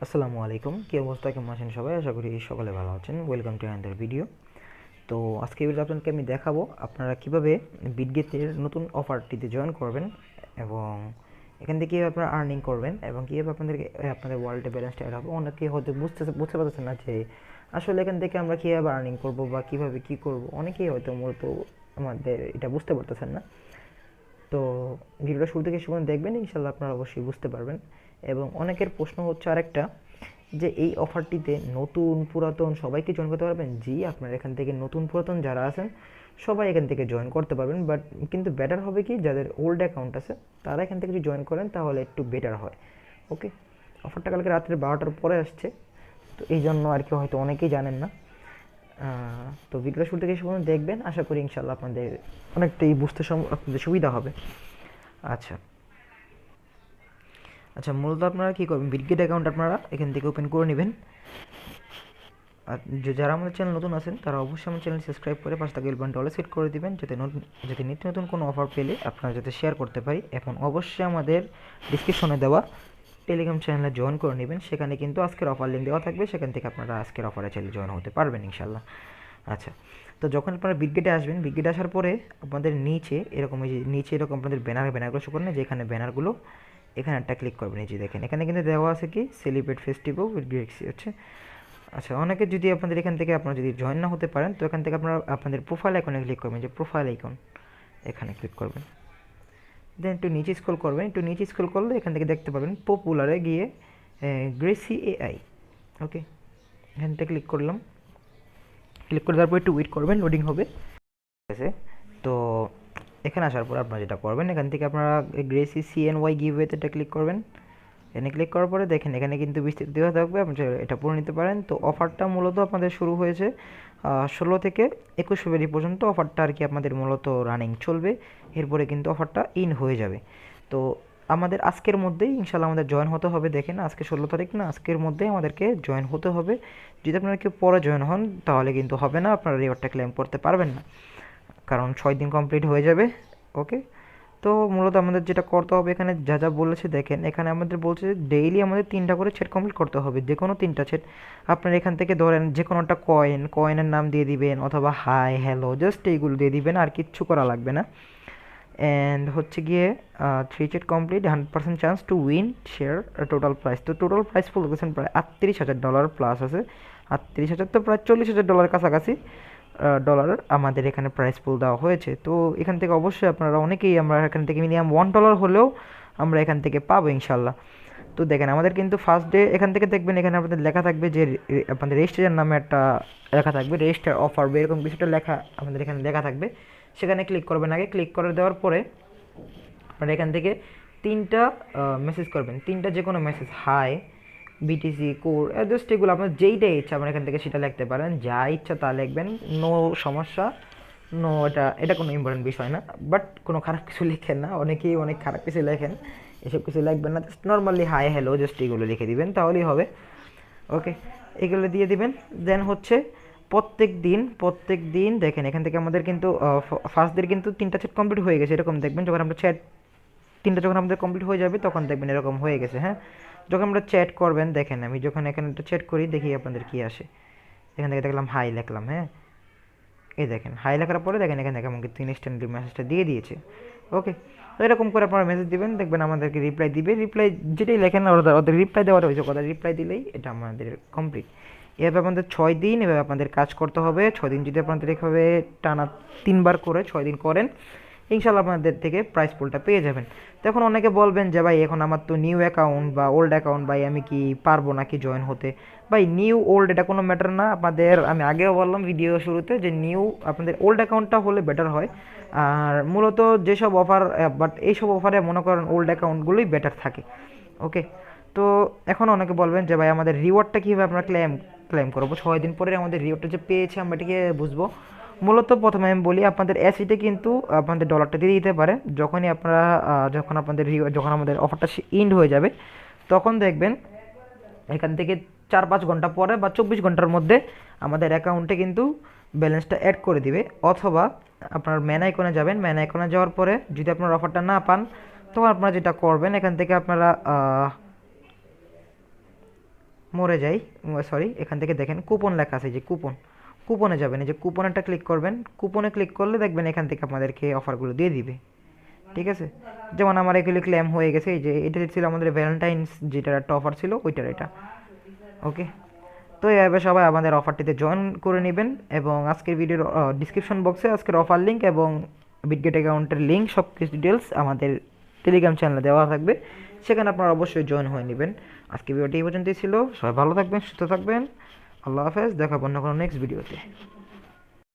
আসসালামু আলাইকুম, কি অবস্থা, কেমন আছেন সবাই? আশা করি সকলে ভালো আছেন। Welcome to another video. তো আজকে এই ভিডিওতে আপনাকে আমি দেখাবো আপনারা কিভাবে বিটগেটের নতুন অফারটিতে জয়েন করবেন এবং এখান থেকে কীভাবে আপনারা আর্নিং করবেন এবং কীভাবে আপনাদের ওয়ালেটে ব্যালেন্সটা অ্যাড হবে। অনেকে হয়তো বুঝতে পারতেছেন না যে আসলে এখান থেকে আমরা কীভাবে আর্নিং করব বা কীভাবে কী করব। অনেকেই হয়তো মূলত আমাদের এটা বুঝতে পারতেছেন না। তো ভিডিওটা শুরু থেকে শুরু দেখবেন, ইনশাল্লাহ আপনারা অবশ্যই বুঝতে পারবেন। এবং অনেকের প্রশ্ন হচ্ছে আরেকটা, যে এই অফারটিতে নতুন পুরাতন সবাইকে জয়েন করতে পারবেন? জি, আপনারা এখান থেকে নতুন পুরাতন যারা আছেন সবাই এখান থেকে জয়েন করতে পারবেন, বাট কিন্তু বেটার হবে কি, যাদের ওল্ড অ্যাকাউন্ট আছে তারা এখান থেকে যদি জয়েন করেন তাহলে একটু বেটার হয়। ওকে, অফারটা কালকে রাত্রে 12টার পরে আসছে, তো এই জন্য আর কি হয়তো অনেকেই জানেন না। তো ভিডিওটা শুরু থেকে শুরু দেখবেন, আশা করি ইনশাল্লাহ আপনাদের অনেকটাই বুঝতে আপনাদের সুবিধা হবে। আচ্ছা আচ্ছা, মূলত আপনারা কী করবেন, বিটগেট অ্যাকাউন্ট আপনারা এখান থেকে ওপেন করে নেবেন। আর যারা আমাদের চ্যানেল নতুন আছেন তারা অবশ্যই আমার চ্যানেল সাবস্ক্রাইব করে পাশে থাকা বেল বাটনটা অলে সেট করে দিবেন, যাতে নিত্য নতুন কোনো অফার পেলে আপনারা যাতে শেয়ার করতে পারি। এখন অবশ্যই আমাদের ডিসক্রিপশনে দেওয়া টেলিগ্রাম চ্যানেলে জয়েন করে নেবেন, সেখানে কিন্তু আজকের অফার লিঙ্ক দেওয়া থাকবে, সেখান থেকে আপনারা আজকের অফারে চ্যানেল জয়েন হতে পারবেন ইনশাল্লাহ। আচ্ছা, তো যখন আপনারা বিটগেটে আসবেন, বিটগেটে আসার পরে আপনাদের নিচে এরকম, এই যে নিচে এরকম আপনাদের ব্যানারগুলো শো করেন, যে এখানে ব্যানারগুলো, এখানে একটা ক্লিক করবেন। এই যে দেখেন এখানে কিন্তু দেওয়া আছে কি, সেলিব্রেট ফেস্টিভ্যাল উইথ গ্যালাক্সি হচ্ছে। আচ্ছা, অনেকে যদি আপনাদের এখান থেকে আপনারা যদি জয়েন না হতে পারেন, তো এখান থেকে আপনারা আপনাদের প্রোফাইল আইকনে ক্লিক করবেন, যে প্রোফাইল আইকন এখানে ক্লিক করবেন। দেন একটু নিচে স্ক্রল করবেন, একটু নিচে স্ক্রল করলে এখান থেকে দেখতে পাবেন পপুলারে গিয়ে গ্রেসি এআই। ওকে, এখান থেকে ক্লিক করলাম, ক্লিক করে তারপর একটু ওয়েট করবেন, লোডিং হবে। ঠিক আছে, তো এখানে আসার পর আপনারা যেটা করবেন, এখান থেকে আপনারা গ্রেসি সিএনওয়াই গিভওয়েতে এটা ক্লিক করবেন। এখানে ক্লিক করার পরে দেখেন এখানে কিন্তু বিস্তারিত দেওয়া থাকবে, আপনি এটা পড়ে নিতে পারেন। তো অফারটা মূলত আপনাদের শুরু হয়েছে 16 থেকে 21 ফেব্রুয়ারি পর্যন্ত অফারটা আর কি আপনাদের মূলত রানিং চলবে। এরপরে কিন্তু অফারটা ইন হয়ে যাবে। তো আমাদের আজকের মধ্যেই ইনশাল্লাহ আমাদের জয়েন হতে হবে। দেখেন আজকে 16 তারিখ না, আজকের মধ্যেই আমাদেরকে জয়েন হতে হবে। যদি আপনারা কেউ পরে জয়েন হন তাহলে কিন্তু হবে না, আপনারা রিওয়ার্ডটা ক্লেম করতে পারবেন না, কারণ 6 দিন কমপ্লিট হয়ে যাবে। ওকে, তো মূলত আমাদের যেটা করতে হবে, এখানে যা যা বলেছে দেখেন, এখানে আমাদের বলছে যে ডেইলি আমাদের 3টা করে ছেট কমপ্লিট করতে হবে, যে কোনো 3টা ছেট। আপনার এখান থেকে ধরেন যে কোনো একটা কয়েনের নাম দিয়ে দিবেন, অথবা হাই হ্যালো জাস্ট এইগুলো দিয়ে দিবেন, আর কিচ্ছু করা লাগবে না। অ্যান্ড হচ্ছে গিয়ে 3 ছেট complete, 100% chance to win share total price. তো টোটাল প্রাইস বলতেছেন প্রায় $38,000 প্লাস আছে। 38,000 তো প্রায় $40,000 কাছাকাছি ডলার আমাদের এখানে প্রাইস পুল দেওয়া হয়েছে। তো এখান থেকে অবশ্যই আপনারা অনেকেই, আমরা এখান থেকে মিনিমাম $1 হলেও আমরা এখান থেকে পাবো ইনশাল্লাহ। তো দেখেন আমাদের কিন্তু ফার্স্ট ডে এখান থেকে দেখবেন, এখানে আপনাদের লেখা থাকবে যে আপনাদের রেজিস্ট্রেশন নামে একটা লেখা থাকবে, রেজিস্টার অফার বা এরকম কিছুটা লেখা আমাদের এখানে লেখা থাকবে। সেখানে ক্লিক করবেন, আগে ক্লিক করে দেওয়ার পরে আপনারা এখান থেকে 3টা মেসেজ করবেন, 3টা যে কোনো message, hi, BTC core, just এগুলো আপনার যেইটা ইচ্ছা আপনার এখান থেকে সেটা লিখতে পারেন, যা ইচ্ছা তা লিখবেন, নো সমস্যা। নো, এটা কোনো ইম্পর্টেন্ট বিষয় না, বাট কোনো খারাপ কিছু লিখেন না, অনেকেই অনেক খারাপ কিছু লেখেন, এসব কিছু লিখবেন না, just normally hi hello just এগুলো লিখে দিবেন তাহলেই হবে। ওকে, এগুলো দিয়ে দিবেন। দেন হচ্ছে প্রত্যেক দিন দেখেন এখান থেকে আমাদের কিন্তু ফার্স্ট ডে কিন্তু 3টা চ্যাট কমপ্লিট হয়ে গেছে, এরকম দেখবেন। যখন আমরা চ্যাট 3টা যখন আমাদের কমপ্লিট হয়ে যাবে তখন দেখবেন এরকম হয়ে গেছে। হ্যাঁ, যখন আমরা চ্যাট করবেন, দেখেন আমি যখন এখানে একটা চ্যাট করি দেখি আপনাদের কী আসে। এখান থেকে দেখলাম হাই লিখলাম, হ্যাঁ, এই দেখেন হাই লেখার পরে দেখেন এখানে দেখেন আমাকে ইনস্ট্যান্টলি মেসেজটা দিয়ে দিয়েছে। ওকে, তো এরকম করে আপনারা মেসেজ দিবেন, দেখবেন আমাদেরকে রিপ্লাই দিবে। রিপ্লাই যেটাই লেখেন ওদের রিপ্লাই দেওয়াটা হয়েছে কথা, রিপ্লাই দিলেই এটা আমাদের কমপ্লিট। এভাবে আপনাদের 6 দিন এভাবে আপনাদের কাজ করতে হবে। 6 দিন যদি আপনাদের এভাবে টানা 3বার করে 6 দিন করেন, ইনশাল্লাহ আপনাদের থেকে প্রাইস পুলটা পেয়ে যাবেন। তো এখন অনেকে বলবেন যে ভাই এখন আমার তো নিউ অ্যাকাউন্ট বা ওল্ড অ্যাকাউন্ট, ভাই আমি কি পারবো নাকি জয়েন হতে? ভাই নিউ ওল্ড এটা কোনো ম্যাটার না আপনাদের, আমি আগেও বললাম ভিডিও শুরুতে যে নিউ আপনাদের ওল্ড অ্যাকাউন্টটা হলে বেটার হয়। আর মূলত যেসব অফার, বাট এইসব অফারে মনে করেন ওল্ড অ্যাকাউন্টগুলোই বেটার থাকে। ওকে, তো এখন অনেকে বলবেন যে ভাই আমাদের রিওয়ার্ডটা কীভাবে আমরা ক্লেম করবো, 6 দিন পরে আমাদের রিওয়ার্ডটা যে পেয়েছি আমরা এটাকে বুঝবো। মূলত প্রথমে আমি বলি, আপনাদের অ্যাসিতে কিন্তু আপনাদের ডলারটা দিয়ে দিতে পারে, যখনই আপনারা যখন আপনাদের যখন আমাদের অফারটা ইন্ড হয়ে যাবে, তখন দেখবেন এখান থেকে 4-5 ঘন্টা পরে বা 24 ঘন্টার মধ্যে আমাদের অ্যাকাউন্টে কিন্তু ব্যালেন্সটা অ্যাড করে দিবে। অথবা আপনার ম্যান আইকনে যাবেন, ম্যান আইকনে যাওয়ার পরে যদি আপনার অফারটা না পান, তখন আপনারা যেটা করবেন এখান থেকে আপনারা মরে যাই, সরি, এখান থেকে দেখেন কুপন লেখা আছে, যে কুপন, কুপনে যাবেন, এই যে কুপনেরটা ক্লিক করবেন। কুপনে ক্লিক করলে দেখবেন এখান থেকে আপনাদেরকে অফারগুলো দিয়ে দিবে, ঠিক আছে। যেমন আমার এগুলি ক্লেম হয়ে গেছে, এই যে এটা ছিল আমাদের ভ্যালেন্টাইন্স যেটা একটা অফার ছিল ওইটার এটা, ওকে। তো এইভাবে সবাই আমাদের অফারটিতে জয়েন করে নেবেন, এবং আজকের ভিডিওর ডিসক্রিপশন বক্সে আজকের অফার লিঙ্ক এবং বিটগেট অ্যাকাউন্টের লিঙ্ক সব কিছু ডিটেলস আমাদের টেলিগ্রাম চ্যানেলে দেওয়া থাকবে, সেখানে আপনারা অবশ্যই জয়েন হয়ে নেবেন। আজকে ভিডিওটি এই পর্যন্তই ছিল, সবাই ভালো থাকবেন, সুস্থ থাকবেন, আল্লাহ হাফেজ, দেখা অন্য কোনো নেক্সট ভিডিওতে।